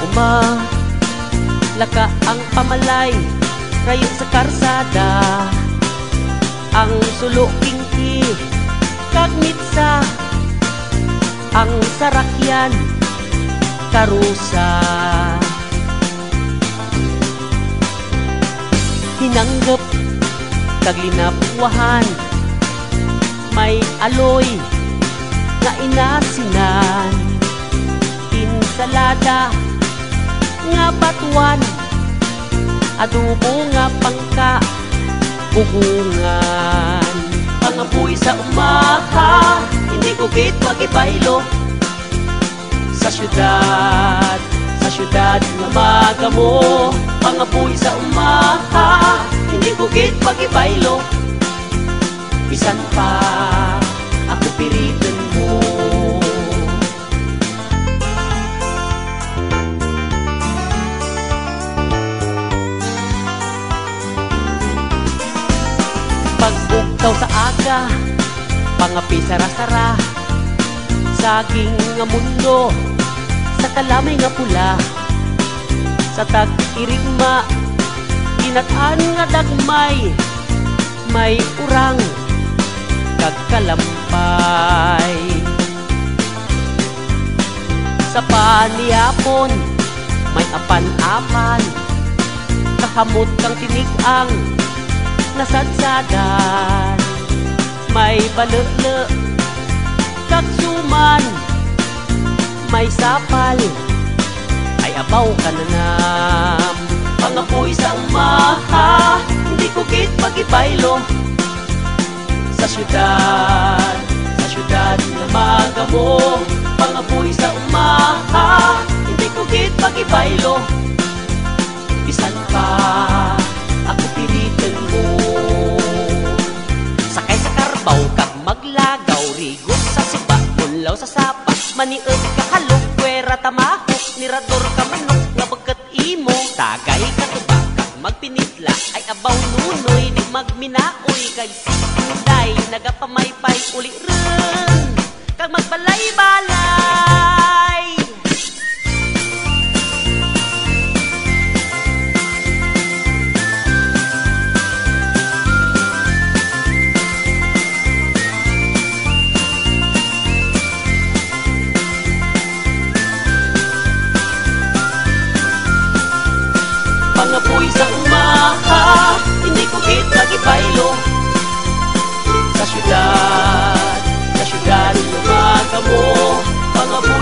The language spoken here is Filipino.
uma, laka ang pamalay, rayo sa karsada. Ang sulo kingki, kagmitsa, ang sarakyan, karusa. Hinanggap, kaglinapuhan, may aloy, nga inasinan. Insalada, nga batuan, adobo nga pangka, bugungan. Pangapoy sa umaha, hindi ko git magibaylo. Sa syudad nga magamo. Pangapoy sa umaha, hindi ko git magibaylo. Bisan pa ako piritan mo. Pagbugtaw sa aga, pangapi sara-sara, saging nga mundo, sa kalamay nga pula. Sa tag-irigma, ginatan nga dagmay, may urang kagkalampay. Sa panihapon, may apan-apan, kahamot kang tinigang nasadsadan. May balele, kagsuman, may sapal, ay abaw ka na nam. Pangapoy sa umaha, hindi ko git magibaylo. Sa syudad nga magamo. Pangapoy sa umaha, hindi ko git magibaylo. Bisan pa ako pilitan mo. Sakay sa karbaw, kag maglagaw, rigos sa siba, bunlaw sa sapa, maniod ka halok, kwera tamahok, nirador ka manok, nga bagkat imo. Tagay ka tuba, kag magpinitla, ay abaw nunoy, di magminaoy, kag sikunday, nagapamaypay uli rin, kag magbalay-balay. Pangapoy sa umaha, hindi ko git magibaylo. Sa syudad nga magamo. Pangapoy